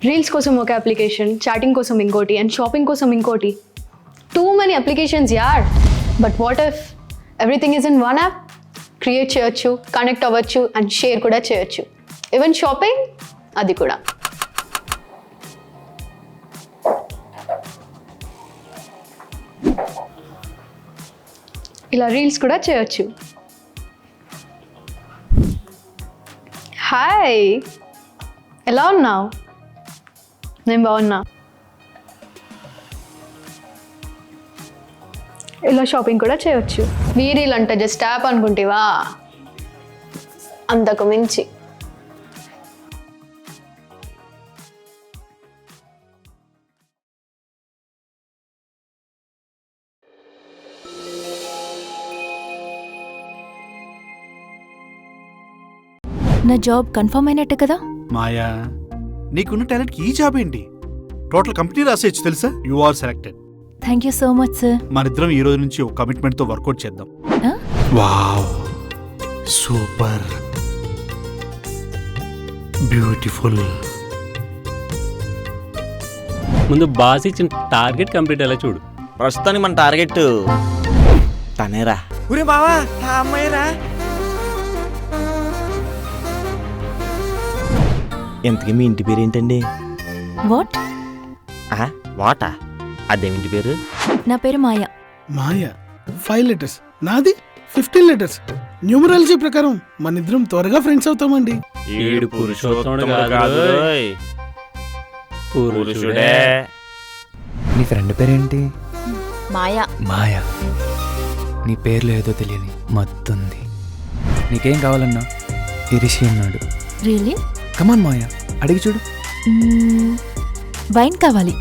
Reels కోసం ఒక application, chatting కోసం ఇంకోటి, అండ్ షాపింగ్ కోసం ఇంకోటి. టూ మెనీ అప్లికేషన్స్ యార్. But what if everything is in one app? Create చేయొచ్చు, కనెక్ట్ అవ్వచ్చు, అండ్ షేర్ కూడా చేయొచ్చు. ఈవెన్ షాపింగ్ అది కూడా. ఇలా రీల్స్ కూడా చేయొచ్చు. హాయ్, ఎలా ఉన్నావు? నేను బాగున్నా. ఇలా షాపింగ్ కూడా చేయొచ్చు. వీరీల్ అంటే జస్ట్ యాప్ అనుకుంటేవా? అంతకు మించి. నా జాబ్ కన్ఫర్మ్ అయినట్టే కదా? మాయా, నీకున్న టాలెంట్ ఈ జాబ్ ఏంటి? టోటల్ కంపెనీ రాసేయచ్చు తెలుసా? You are selected. Thank you so much sir. మనిద్దరం ఈ రోజు నుంచి ఒక కమిట్మెంట్ తో వర్కౌట్ చేద్దాం. Wow, super, beautiful. ముందు బాస్ ఇచ్చిన టార్గెట్ కంప్లీట్ అయ్యేలా చూడు. ప్రస్తుతానికి మన టార్గెట్ తనేరా. ఒరే బావా, ఆ అమ్మాయిరా. ఎంతకీ మీ ఇంటి పేరు ఏంటండి? వాట్? వాటా? అదేమింటి పేరు? నా పేరు మాయా. మాయా 5 letters, నాది 15 letters. న్యూమరాలజీ ప్రకారం మన ఇద్దరం త్వరగా ఫ్రెండ్స్ అవుతామండి. ఈడు పురుషోత్తముడు కాదు, పురుషుడే. నీ ఫ్రెండ్ పేరేంటి? మాయా. మాయా. నీ పేర్లో ఏదో తెలియని మత్తుంది. నీకేం కావాలన్నా ఈ రిషి ఉన్నాడు. రియలీ? కమాన్ మాయా, అడిగి చూడు. వైన్ కావాలి.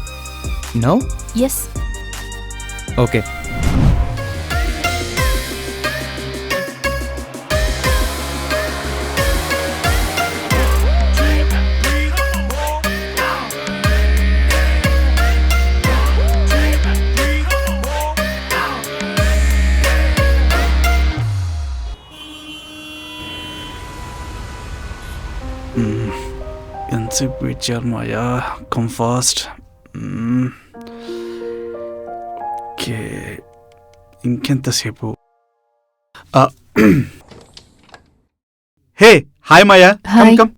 నో? ఎస్. ఓకే. ఎంతసేపు వెయిట్ చేయాలి మాయా? Come fast. ఓకే, ఇంకెంతసేపు? Hey, hi Maya. Hi. Come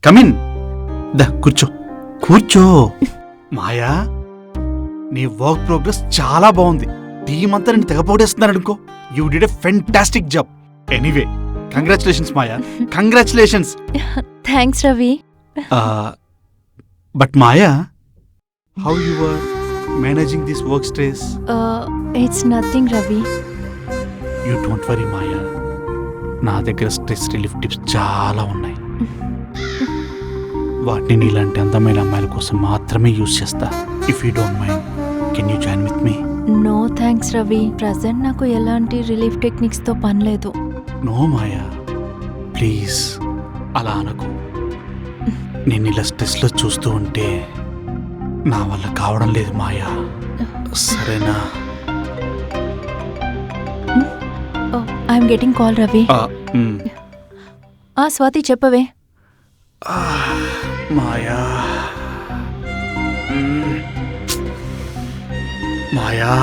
come in. దా కూర్చో కూర్చో. మాయా, నీ వర్క్ ప్రోగ్రెస్ చాలా బాగుంది. టీం అంతా నేను తెగపోటేస్తున్నాను అనుకో. You did a fantastic job. Anyway, congratulations Maya, congratulations. Thanks Ravi. But Maya, how you are managing this work stress? It's nothing Ravi. You don't worry Maya, నా దగ్గర స్ట్రెస్ రిలీఫ్ టిప్స్ చాలా ఉన్నాయి. వాటిని నీలాంటి అందమైన అమ్మాయిల కోసం మాత్రమే యూజ్ చేస్తా. If you don't mind, can you join with me? No thanks Ravi. Present నాకు ఎలాంటి రిలీఫ్ టెక్నిక్స్తో పని లేదు. నో మాయా, ప్లీజ్ అలా అనకు. నేను ఇలా స్ట్రెస్లో చూస్తూ ఉంటే నా వల్ల కావడం లేదు మాయా, సరేనా? I'm getting call Ravi. Swathi చెప్పవే. మాయా, మాయా,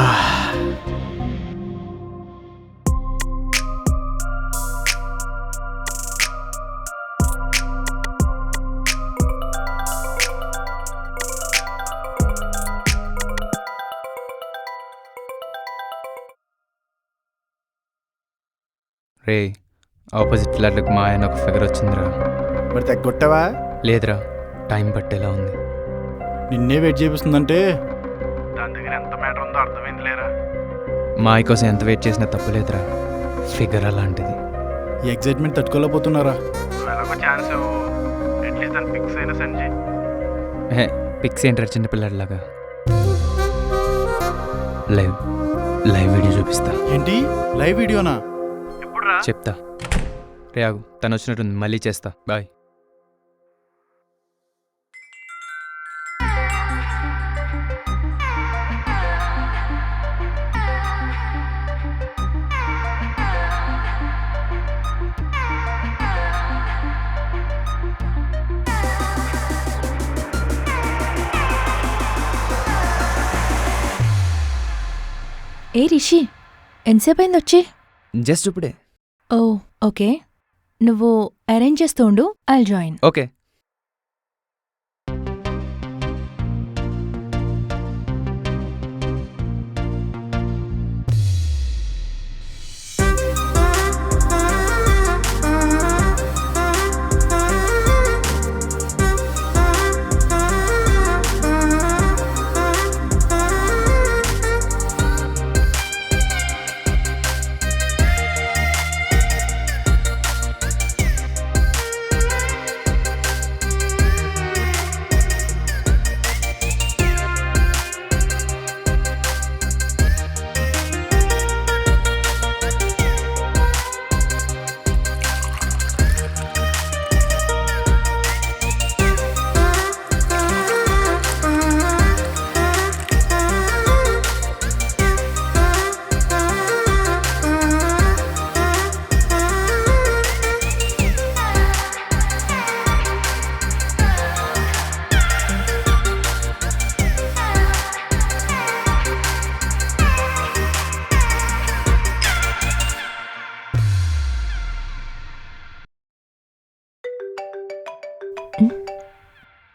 రే, ఆపోజిట్ ఫ్లాట్లకు మా ఆయన ఒక ఫిగర్ వచ్చిందిరా. మరి తగ్గొట్టావా? లేదురా, టైం పట్టేలా ఉంది. నిన్నే వెయిట్ చేపిస్తుందంటే దాని దగ్గర ఎంత మ్యాటర్ ఉందో అర్థమైంది లేరా? మా అయ్య కోసం ఎంత వెయిట్ చేసినా తప్పులేదురా. ఫిగర్ అలాంటిది. ఈ ఎగ్జైట్మెంట్ తట్టుకోలేకపోతున్నారా? ఛాన్స్ అట్లీస్ట్ దాన్ని ఫిక్స్ అయిన సంజయ్. పిక్స్ ఏంటారు చిన్నపిల్లడిలాగా. లైవ్ వీడియో చూపిస్తా. ఏంటి లైవ్ వీడియోనా? చెప్తా. రే ఆగు, తను వచ్చినట్టుంది, మళ్ళీ చేస్తా. బాయ్. ఏ రిషి ఎంతసేపు అయింది వచ్చి? జస్ట్ ఇప్పుడే. ఓ ఓకే, నువ్వు అరేంజ్ చేస్తూ ఉండు, ఐల్ జాయిన్. ఓకే.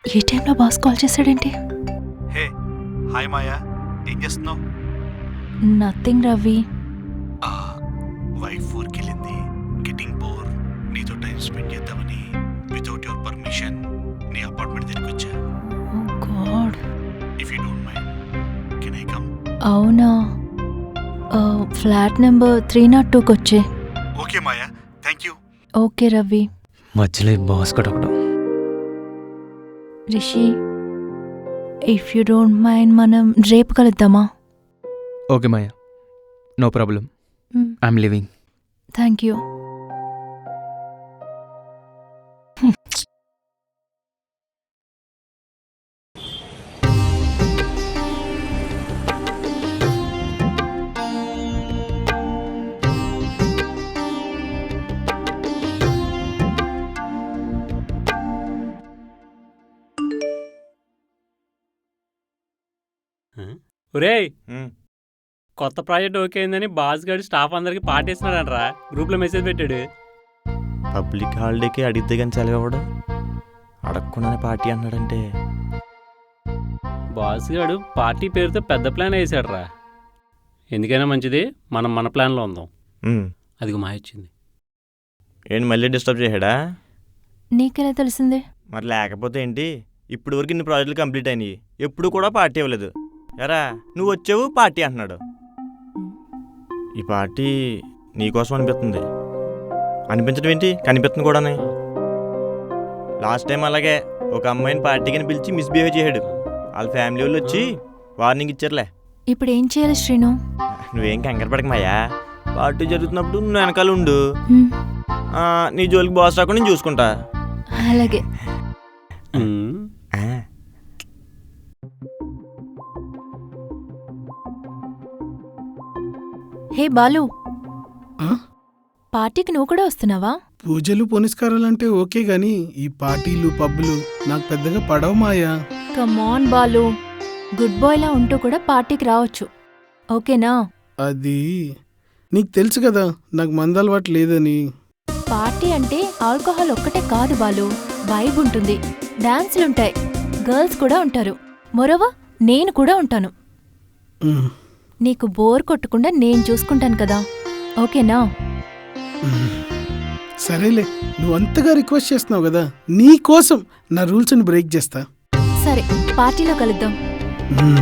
ఏ టైంలో బాస్ కాల్ చేశాడేంటి? హే హాయ్ మాయా, ఏం చేస్తున్నావు? నథింగ్ రవి. వైఫ్ ఊరికి వెళ్ళింది, గెటింగ్ బోర్. నీతో టైం స్పెండ్ చేద్దామని వితౌట్ యువర్ పర్మిషన్ నీ అపార్ట్మెంట్ దగ్గరికి వచ్చా. Oh god. If you don't mind can I come? అవునా, ఫ్లాట్ నెంబర్ 302కి వచ్చే. Okay Maya, thank you. Okay Ravi. మధ్యలో బాస్ కూడా ఒకడు. Rishi, if you don't mind మనం రేపు కలుద్దామా? Okay Maya, no problem. I'm living. Thank you. ఒరేయ్, ఉమ్. కొత్త ప్రాజెక్ట్ ఓకే అయిందని బాస్ గారు స్టాఫ్ అందరికి పార్టీస్తున్నాడంట్రా. గ్రూప్లో మెసేజ్ పెట్టాడు. పబ్లిక్ హాలిడేకి అడిగితే కానీ సెలవు అడగకుండానే పార్టీ అన్నాడంటే బాస్ గారు పార్టీ పేరుతో పెద్ద ప్లాన్ వేసాడురా. ఎందుకైనా మంచిది మనం మన ప్లాన్లో ఉందాం. అదిగో మాయ వచ్చింది. ఏంటి మళ్ళీ డిస్టర్బ్ చేశాడా? నీకెలా తెలిసిందే? మరి లేకపోతే ఏంటి, ఇప్పుడు వరకు ఇన్ని ప్రాజెక్టులు కంప్లీట్ అయినాయి, ఎప్పుడు కూడా పార్టీ ఇవ్వలేదు. ఎరా నువ్వు వచ్చావు పార్టీ అంటున్నాడు. ఈ పార్టీ నీకోసం అనిపిస్తుంది. అనిపించడం ఏంటి, కనిపిస్తుంది కూడానే. లాస్ట్ టైం అలాగే ఒక అమ్మాయిని పార్టీకి పిలిచి మిస్బిహేవ్ చేశాడు. వాళ్ళ ఫ్యామిలీ వాళ్ళు వచ్చి వార్నింగ్ ఇచ్చారులే. ఇప్పుడు ఏం చేయాలి శ్రీను? నువ్వేం కంగారు పడకమాయా, పార్టీ జరుగుతున్నప్పుడు నువ్వు వెనకాల ఉండు. హ్మ్, నీ జోలికి బాస్ రాకుండా నేను చూసుకుంటా. అలాగే. హే బాలు, ఆ? పార్టీకి నువ్వు కూడా వస్తున్నావా? పూజలు పునస్కారాలంటే ఓకే గాని ఈ పార్టీలు పబ్బులు నాకు పెద్దగా పడవ మాయా. కమాన్ బాలు, గుడ్ బాయ్లా ఉంటూ కూడా పార్టీకి రావచ్చు, ఓకేనా? అది నీకు తెలుసు కదా నాకు మందలవాటు లేదని. పార్టీ అంటే ఆల్కహాల్ ఒక్కటే కాదు బాలు, వైబ్ ఉంటుంది, డాన్సులుంటాయి, గర్ల్స్ కూడా ఉంటారు, మొరవ నేను కూడా ఉంటాను. ఉమ్, నీకు బోర్ కొట్టకుండా నేను చూసుకుంటాను కదా, ఓకేనా? సరేలే, నువ్వు అంతగా రిక్వెస్ట్ చేస్తున్నావు కదా, నీ కోసం నా రూల్స్ని బ్రేక్ చేస్తా. సరే, పార్టీలో కలుద్దాం. ఉమ్.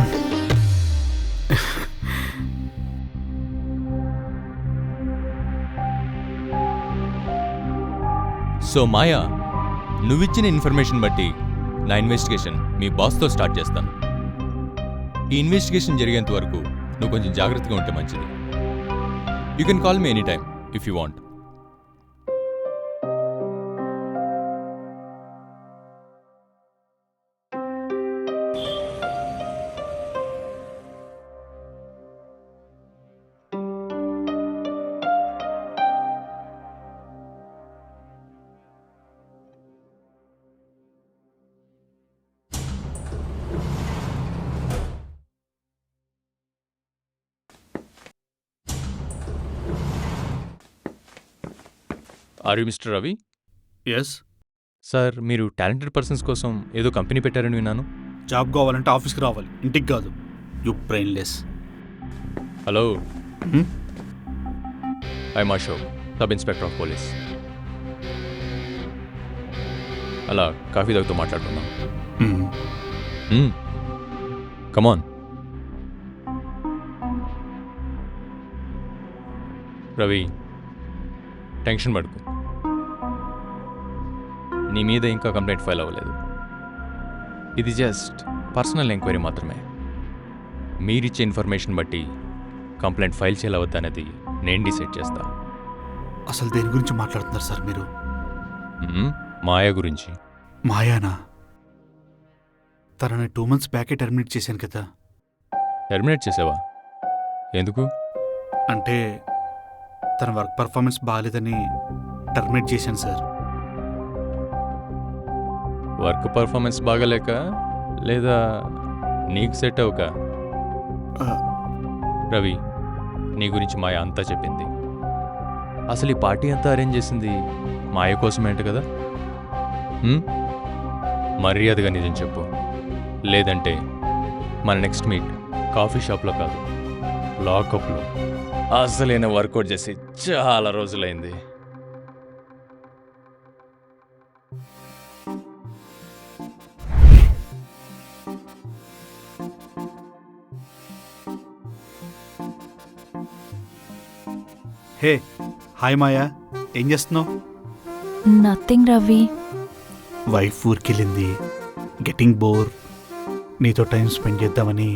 సో మాయా, నువ్విచ్చిన ఇన్ఫర్మేషన్ బట్టి నా ఇన్వెస్టిగేషన్ మీ బాస్తో స్టార్ట్ చేస్తాను. ఈ ఇన్వెస్టిగేషన్ జరిగేంత వరకు నువ్వు కొంచెం జాగ్రత్తగా ఉంటే మంచిది. You can call me any time if you want. Are you mister Ravi? Yes. Sir, మీరు టాలెంటెడ్ పర్సన్స్ కోసం ఏదో కంపెనీ పెట్టారని విన్నాను. జాబ్ కావాలంటే ఆఫీస్కి రావాలి, ఇంటికి కాదు. You brainless. Hello, I'm Ashok, sub inspector of police. అలా కాఫీ తాగుతూ మాట్లాడుతున్నాం. కమాన్. రవి, టెన్షన్ పడుకు. నీ మీద ఇంకా కంప్లైంట్ ఫైల్ అవ్వలేదు. ఇది జస్ట్ పర్సనల్ ఎంక్వైరీ మాత్రమే. మీరిచ్చే ఇన్ఫర్మేషన్ బట్టి కంప్లైంట్ ఫైల్ చేయాలవద్దనేది నేను డిసైడ్ చేస్తా. అసలు దేని గురించి మాట్లాడుతున్నారు సార్ మీరు? మాయ గురించి. మాయానా? తనని 2 months బ్యాకే టర్మినేట్ చేశాను కదా. టర్మినేట్ చేసావా? ఎందుకు? అంటే తన వర్క్ పర్ఫార్మెన్స్ బాగాలేదని టర్మినేట్ చేశాను సార్. వర్క్ పర్ఫార్మెన్స్ బాగాలేక, లేదా నీకు సెట్ అవ్వక? రవి, నీ గురించి మాయ అంతా చెప్పింది. అసలు ఈ పార్టీ అంతా అరేంజ్ చేసింది మాయ కోసమేంట కదా? మర్యాదగా నిజం చెప్పు, లేదంటే మన నెక్స్ట్ మీట్ కాఫీ షాప్లో కాదు, లాకప్లో. అసలైన వర్కౌట్ చేసి చాలా రోజులైంది. హే, హాయ్ మాయా, ఏం చేస్తున్నావు? Nothing Ravi. Wife ఊరికెళ్ళింది, getting bore. నీతో టైం స్పెండ్ చేద్దామని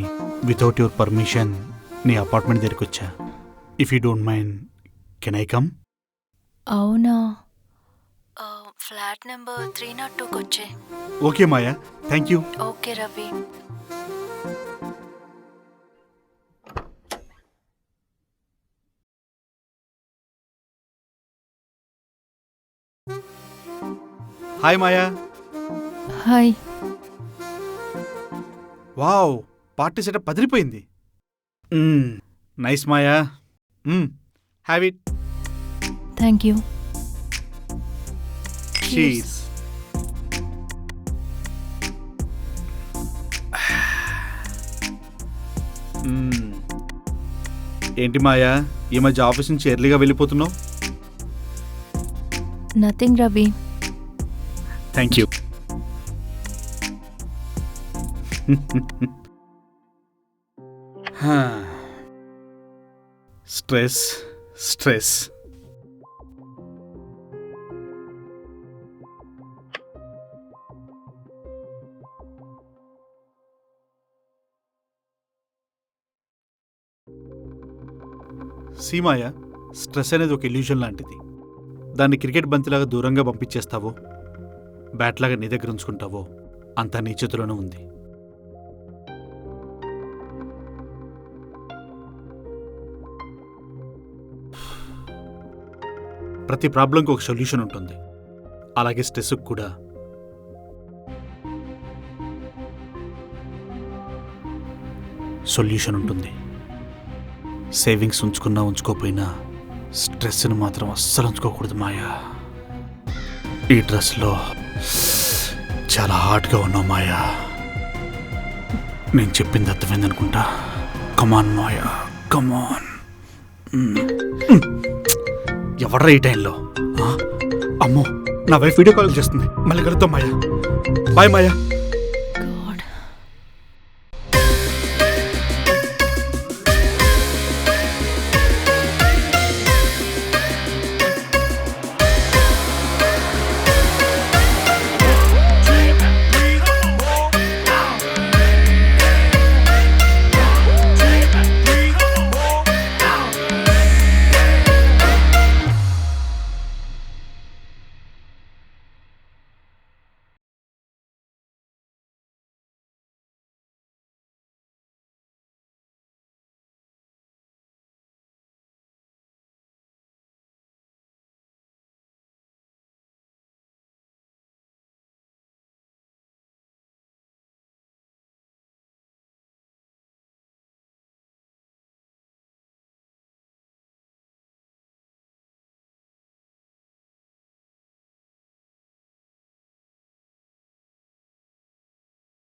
వితౌట్ యువర్ పర్మిషన్ నీ అపార్ట్మెంట్ దగ్గరికి వచ్చా. If you don't mind, can I come? అవునా? ఫ్లాట్ నెంబర్ 302కి వచ్చే. Okay Maya, thank you. Okay Ravi. Hi Maya. Hi. Wow, party setup పదిరిపోయింది. Nice Maya, have it. Thank you. Cheers. ఏంటి మాయా, ఈ మధ్య ఆఫీస్ నుంచి ఎర్లీగా వెళ్ళిపోతున్నావు? Nothing Ravi. Thank you. Stress stress. సీమాయ, stress అనేది ఒక ఇల్యూషన్ లాంటిది. దాన్ని క్రికెట్ బంతిలాగా దూరంగా పంపించేస్తావో, బ్యాట్లాగా నీ దగ్గర ఉంచుకుంటావో అంతా నీ చేతిలోనే ఉంది. ప్రతి ప్రాబ్లంకి ఒక సొల్యూషన్ ఉంటుంది, అలాగే స్ట్రెస్కి కూడా. సొల్యూషన్ ఉంటుంది. సేవింగ్స్ ఉంచుకున్నా ఉంచుకోపోయినా స్ట్రెస్ని మాత్రం అస్సలు ఉంచుకోకూడదు మాయా. ఈ డ్రెస్లో చాలా హాట్గా ఉన్నావు మాయా. నేను చెప్పింది అర్థమైంది అనుకుంటా. కమాన్ మాయా, కమాన్. ఎవడ్రా ఈ టైంలో? అమ్మో, నా వైఫ్ వీడియో కాల్ చేస్తుంది. మళ్ళీ కలుద్దాం మాయా. బాయ్ మాయా.